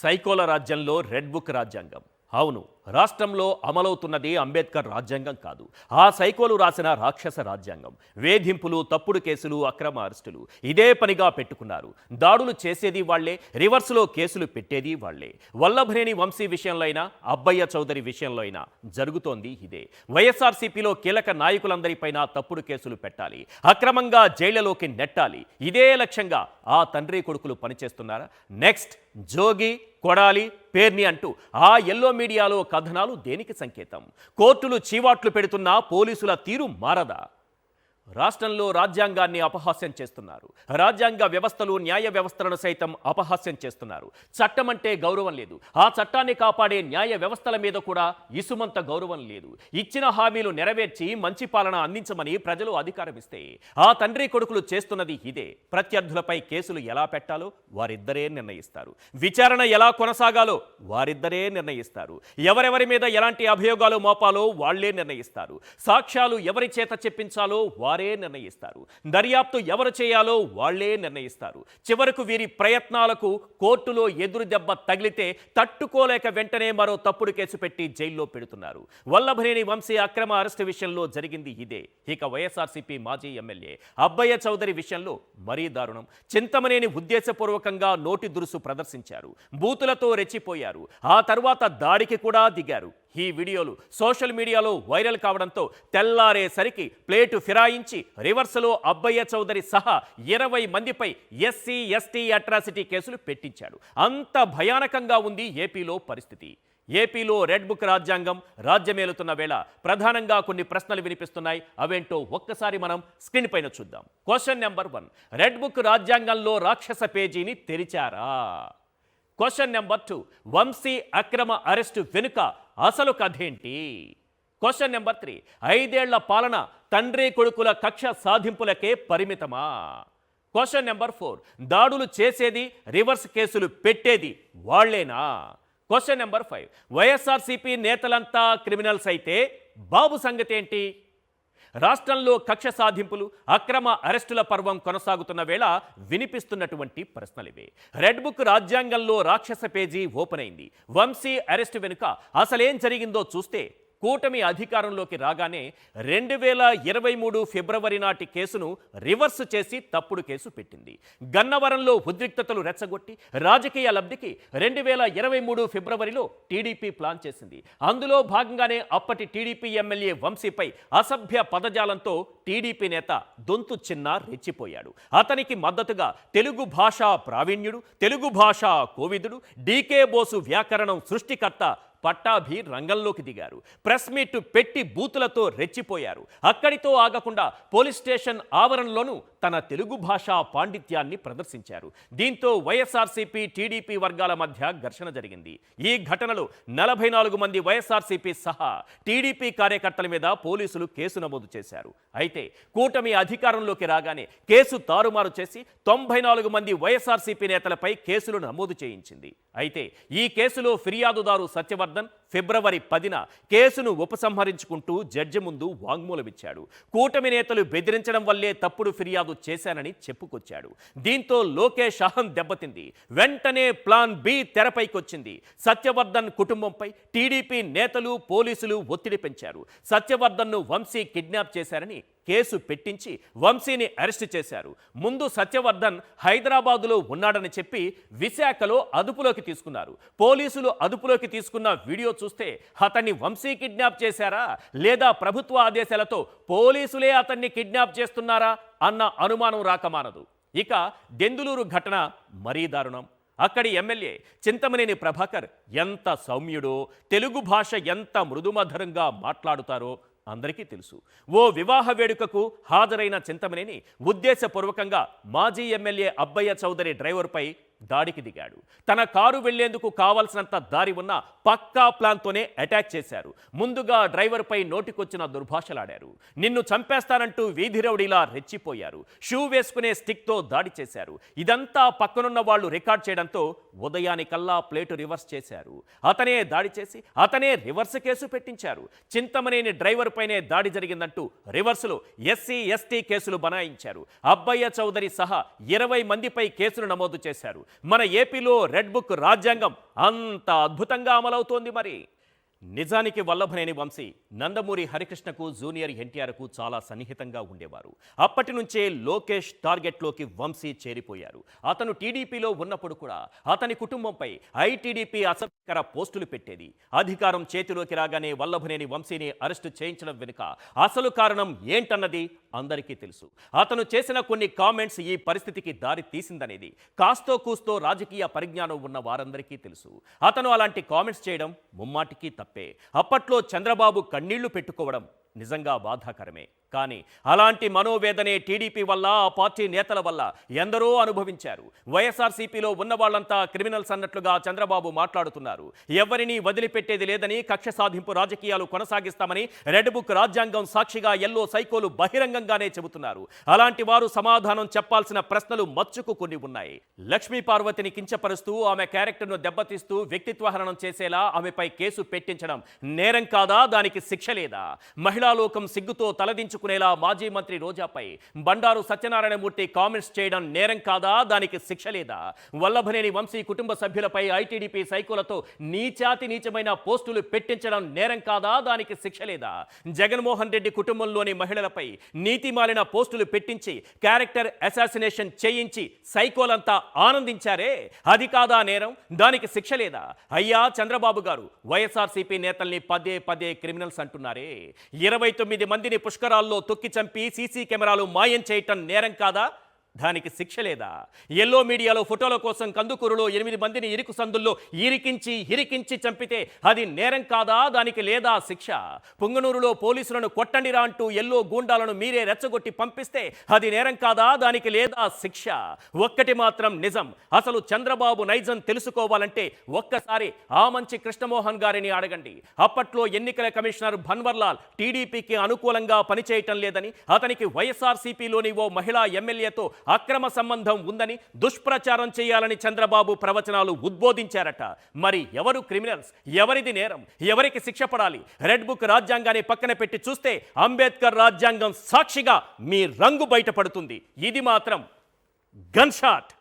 సైకోల రాజ్యంలో red book రాజ్యాంగం. అవును, రాష్ట్రంలో అమలవుతున్నది అంబేద్కర్ రాజ్యాంగం కాదు, ఆ సైకోలు రాసిన రాక్షస రాజ్యాంగం. వేధింపులు, తప్పుడు కేసులు, అక్రమ అరెస్టులు ఇదే పనిగా పెట్టుకున్నారు. దాడులు చేసేది వాళ్లే, రివర్స్లో కేసులు పెట్టేది వాళ్లే. వల్లభనేని వంశీ విషయంలో అయినా, అబ్బయ్య చౌదరి విషయంలో అయినా జరుగుతోంది ఇదే. వైఎస్ఆర్సీపీలో కీలక నాయకులందరిపైన తప్పుడు కేసులు పెట్టాలి, అక్రమంగా జైళ్లలోకి నెట్టాలి. ఇదే లక్ష్యంగా ఆ తండ్రి కొడుకులు పనిచేస్తున్నారా? నెక్స్ట్ జోగి, కొడాలి, పేర్ని అంటూ ఆ ఎల్లో మీడియాలో కథనాలు దేనికి సంకేతం? కోర్టులు చీవాట్లు పెడుతున్నా పోలీసుల తీరు మారదా? రాష్ట్రంలో రాజ్యాంగాన్ని అపహాస్యం చేస్తున్నారు. రాజ్యాంగ వ్యవస్థలు, న్యాయ వ్యవస్థలను సైతం అపహాస్యం చేస్తున్నారు. చట్టం అంటే గౌరవం లేదు, ఆ చట్టాన్ని కాపాడే న్యాయ వ్యవస్థల మీద కూడా ఇసుమంత గౌరవం లేదు. ఇచ్చిన హామీలు నెరవేర్చి మంచి పాలన అందించమని ప్రజలు అధికారం ఇస్తే ఆ తండ్రి కొడుకులు చేస్తున్నది ఇదే. ప్రత్యర్థులపై కేసులు ఎలా పెట్టాలో వారిద్దరే నిర్ణయిస్తారు, విచారణ ఎలా కొనసాగాలో వారిద్దరే నిర్ణయిస్తారు, ఎవరెవరి మీద ఎలాంటి అభియోగాలు మోపాలో వాళ్లే నిర్ణయిస్తారు, సాక్ష్యాలు ఎవరి చేత చెప్పించాలో వారే నిర్ణయిస్తారు, దర్యాప్తు ఎవరు చేయాలో వాళ్లే నిర్ణయిస్తారు. చివరకు వీరి ప్రయత్నాలకు కోర్టులో ఎదురు దెబ్బ తగిలితే తట్టుకోలేక వెంటనే మరో తప్పుడు కేసు పెట్టి జైల్లో పెడుతున్నారు. వల్లభనేని వంశీ అక్రమ అరెస్టు విషయంలో జరిగింది ఇదే. ఇక వైఎస్ఆర్సీపీ మాజీ ఎమ్మెల్యే అబ్బయ్య చౌదరి విషయంలో మరీ దారుణం. చింతమనేని ఉద్దేశపూర్వకంగా నోటి దురుసు ప్రదర్శించారు, బూతులతో రెచ్చిపోయారు, ఆ తర్వాత దాడికి కూడా దిగారు. ఈ వీడియోలు సోషల్ మీడియాలో వైరల్ కావడంతో తెల్లారేసరికి ప్లేటు ఫిరాయించి రివర్స్లో అబ్బయ్య చౌదరి సహా 20 మందిపై ఎస్సీ ఎస్టీ అట్రాసిటీ కేసులు పెట్టించాడు. అంత భయానకంగా ఉంది ఏపీలో పరిస్థితి. ఏపీలో రెడ్ బుక్ రాజ్యాంగం రాజ్యమేలుతున్న వేళ ప్రధానంగా కొన్ని ప్రశ్నలు వినిపిస్తున్నాయి. అవేంటో ఒక్కసారి మనం స్క్రీన్ పైన చూద్దాం. క్వశ్చన్ నెంబర్ 1, రెడ్ బుక్ రాజ్యాంగంలో రాక్షస పేజీని తెరిచారా? క్వశ్చన్ నెంబర్ 2, వంశీ అక్రమ అరెస్టు వెనుక అసలు కథేంటి? క్వశ్చన్ నెంబర్ 3, 5 ఏళ్ల పాలన తండ్రి కొడుకుల కక్ష సాధింపులకే పరిమితమా? క్వశ్చన్ నెంబర్ 4, దాడులు చేసేది, రివర్స్ కేసులు పెట్టేది వాళ్లేనా? క్వశ్చన్ నెంబర్ 5, వైఎస్ఆర్సీపీ నేతలంతా క్రిమినల్స్ అయితే బాబు సంగతి ఏంటి? రాష్ట్రంలో కక్ష సాధింపులు, అక్రమ అరెస్టుల పర్వం కొనసాగుతున్న వేళ వినిపిస్తున్నటువంటి ప్రశ్నలివే. రెడ్ బుక్ రాజ్యాంగంలో రాక్షస పేజీ ఓపెన్ అయింది. వంశీ అరెస్టు వెనుక అసలేం జరిగిందో చూస్తే కూటమి అధికారంలోకి రాగానే 2023 ఫిబ్రవరి నాటి కేసును రివర్స్ చేసి తప్పుడు కేసు పెట్టింది. గన్నవరంలో ఉద్రిక్తతలు రెచ్చగొట్టి రాజకీయ లబ్ధికి 2023 ఫిబ్రవరిలో టీడీపీ ప్లాన్ చేసింది. అందులో భాగంగానే అప్పటి టీడీపీ ఎమ్మెల్యే వంశీపై అసభ్య పదజాలంతో టీడీపీ నేత దొంతు చిన్న రెచ్చిపోయాడు. అతనికి మద్దతుగా తెలుగు భాషా ప్రావీణ్యుడు, తెలుగు భాషా కోవిదుడు, డీకే బోసు వ్యాకరణం సృష్టికర్త పట్టాభి రంగంలోకి దిగారు. ప్రెస్ మీట్ పెట్టి బూతులతో రెచ్చిపోయారు. అక్కడితో ఆగకుండా పోలీస్ స్టేషన్ ఆవరణలోనూ తన తెలుగు భాషా పాండిత్యాన్ని ప్రదర్శించారు. దీంతో వైఎస్ఆర్సీపీ టీడీపీ వర్గాల మధ్య ఘర్షణ జరిగింది. ఈ ఘటనలో 44 మంది వైఎస్ఆర్సీపీ సహా టీడీపీ కార్యకర్తల మీద పోలీసులు కేసు నమోదు చేశారు. అయితే కూటమి అధికారంలోకి రాగానే కేసు తారుమారు చేసి 94 మంది వైఎస్ఆర్సీపీ నేతలపై కేసులు నమోదు చేయించింది. అయితే ఈ కేసులో ఫిర్యాదుదారు సత్యవర్ధన్ ఫిబ్రవరి 10న కేసును ఉపసంహరించుకుంటూ జడ్జి ముందు వాంగ్మూలమిచ్చాడు. కూటమి నేతలు బెదిరించడం వల్లే తప్పుడు ఫిర్యాదు చేశానని చెప్పుకొచ్చాడు. దీంతో లోకేష్ అహం దెబ్బతింది. వెంటనే ప్లాన్ బి తెరపైకొచ్చింది. సత్యవర్ధన్ కుటుంబంపై టీడీపీ నేతలు, పోలీసులు ఒత్తిడి పెంచారు. సత్యవర్ధన్ను వంశీ కిడ్నాప్ చేశారని కేసు పెట్టించి వంశీని అరెస్ట్ చేశారు. ముందు సత్యవర్ధన్ హైదరాబాదులో ఉన్నాడని చెప్పి విశాఖలో అదుపులోకి తీసుకున్నారు. పోలీసులు అదుపులోకి తీసుకున్న వీడియో చూస్తే అతన్ని వంశీ కిడ్నాప్ చేశారా, లేదా ప్రభుత్వ ఆదేశాలతో పోలీసులే అతన్ని కిడ్నాప్ చేస్తున్నారా అన్న అనుమానం రాకమానదు. ఇక దెందులూరు ఘటన మరీ దారుణం. అక్కడి ఎమ్మెల్యే చింతమనేని ప్రభాకర్ ఎంత సౌమ్యుడో, తెలుగు భాష ఎంత మృదుమధురంగా మాట్లాడుతారో అందరికీ తెలుసు. ఓ వివాహ వేడుకకు హాజరైన చింతమనేని ఉద్దేశపూర్వకంగా మాజీ ఎమ్మెల్యే అబ్బయ్య చౌదరి డ్రైవర్పై దాడికి దిగాడు. తన కారు వెళ్లేందుకు కావాల్సినంత దారి ఉన్న పక్కా ప్లాన్తోనే అటాక్ చేశారు. ముందుగా డ్రైవర్పై నోటికొచ్చిన దుర్భాషలాడారు. నిన్ను చంపేస్తానంటూ వీధి రౌడీలా రెచ్చిపోయారు. షూ వేసుకునే స్టిక్తో దాడి చేశారు. ఇదంతా పక్కనున్న వాళ్ళు రికార్డ్ చేయడంతో ఉదయానికల్లా ప్లేటు రివర్స్ చేశారు. అతనే దాడి చేసి అతనే రివర్స్ కేసు పెట్టించారు. చింతమనేని డ్రైవర్ పైనే దాడి జరిగిందంటూ రివర్స్లో ఎస్సీ ఎస్టీ కేసులు బనాయించారు. అబ్బయ్య చౌదరి సహా 20 మందిపై కేసులు నమోదు చేశారు. మన ఏపీలో రెడ్ బుక్ రాజ్యాంగం అంత అద్భుతంగా అమలవుతోంది మరి. నిజానికి వల్లభనేని వంశీ నందమూరి హరికృష్ణకు జూనియర్ ఎన్టీఆర్కు చాలా సన్నిహితంగా ఉండేవారు. అప్పటి నుంచే లోకేష్ టార్గెట్లోకి వంశీ చేరిపోయారు. అతను టీడీపీలో ఉన్నప్పుడు కూడా అతని కుటుంబంపై ఐటీడీపీ అసభ్యకర పోస్టులు పెట్టేది. అధికారం చేతిలోకి రాగానే వల్లభనేని వంశీని అరెస్టు చేయించడం వెనుక అసలు కారణం ఏంటన్నది అందరికీ తెలుసు. అతను చేసిన కొన్ని కామెంట్స్ ఈ పరిస్థితికి దారి తీసిందనేది కాస్తో కూస్తో రాజకీయ పరిజ్ఞానం ఉన్న వారందరికీ తెలుసు. అతను అలాంటి కామెంట్స్ చేయడం ముమ్మాటికి తప్పే. అప్పట్లో చంద్రబాబు కన్నీళ్లు పెట్టుకోవడం నిజంగా బాధాకరమే. కానీ అలాంటి మనోవేదనే టీడీపీ వల్ల, ఆ పార్టీ నేతల వల్ల ఎందరో అనుభవించారు. వైఎస్ఆర్సీపీలో ఉన్న వాళ్ళంతా క్రిమినల్స్ అన్నట్లుగా చంద్రబాబు మాట్లాడుతున్నారు. ఎవరినీ వదిలిపెట్టేది లేదని, కక్ష సాధింపు రాజకీయాలు కొనసాగిస్తామని రెడ్ బుక్ రాజ్యాంగం సాక్షిగా ఎల్లో సైకోలు బహిరంగంగానే చెబుతున్నారు. అలాంటి వారు సమాధానం చెప్పాల్సిన ప్రశ్నలు మచ్చుకు కొన్ని ఉన్నాయి. లక్ష్మీ పార్వతిని కించపరుస్తూ, ఆమె క్యారెక్టర్ను దెబ్బతీస్తూ వ్యక్తిత్వహననం చేసేలా ఆమెపై కేసు పెట్టించడం నేరం కాదా? దానికి శిక్ష లేదా? మహిళా లోకం సిగ్గుతో తలదించుకునేలా మాజీ మంత్రి రోజాపై బండారు సత్యనారాయణమూర్తి కామెంట్స్ చేయడం నేరం కాదా? దానికి శిక్ష లేదా? వల్లభనేని వంశీ కుటుంబ సభ్యులపై ఐటీడీపీ సైకోలతో నీచమైన పోస్టులు పెట్టించడం నేరం కాదా? దానికి శిక్ష లేదా? జగన్మోహన్ రెడ్డి కుటుంబంలోని మహిళలపై నీతిమాలిన పోస్టులు పెట్టించి క్యారెక్టర్ అసాసినేషన్ చేయించి సైకోలంతా ఆనందించారే, అది కాదా నేరం? దానికి శిక్ష లేదా? అయ్యా చంద్రబాబు గారు, వైఎస్ఆర్సీపీ నేతల్ని పదే క్రిమినల్స్ అంటున్నారే. 29 మందిని పుష్కరాల్లో తొక్కి చంపి సీసీ కెమెరాలు మాయం చేయటం నేరం కాదా? దానికి శిక్ష లేదా? ఎల్లో మీడియాలో ఫోటోల కోసం కందుకూరులో 8 మందిని ఇరుకు సందుల్లో ఇరికించి చంపితే అది నేరం కాదా? దానికి లేదా శిక్ష? పుంగనూరులో పోలీసులను కొట్టండిరా అంటూ ఎల్లో గూండాలను మీరే రెచ్చగొట్టి పంపిస్తే అది నేరం కాదా? దానికి లేదా శిక్ష? ఒక్కటి మాత్రం నిజం, అసలు చంద్రబాబు నైజం తెలుసుకోవాలంటే ఒక్కసారి ఆమంచి కృష్ణమోహన్ గారిని అడగండి. అప్పట్లో ఎన్నికల కమిషనర్ భన్వర్లాల్ టీడీపీకి అనుకూలంగా పనిచేయటం లేదని, అతనికి వైఎస్ఆర్సీపీలోని ఓ మహిళా ఎమ్మెల్యేతో అక్రమ సంబంధం ఉందని దుష్ప్రచారం చేయాలని చంద్రబాబు ప్రవచనాలు ఉద్బోధించారట. మరి ఎవరు క్రిమినల్స్? ఎవరిది నేరం? ఎవరికి శిక్ష పడాలి? రెడ్ బుక్ రాజ్యాంగాన్ని పక్కన పెట్టి చూస్తే అంబేద్కర్ రాజ్యాంగం సాక్షిగా మీ రంగు బయటపడుతుంది. ఇది మాత్రం గన్ షాట్.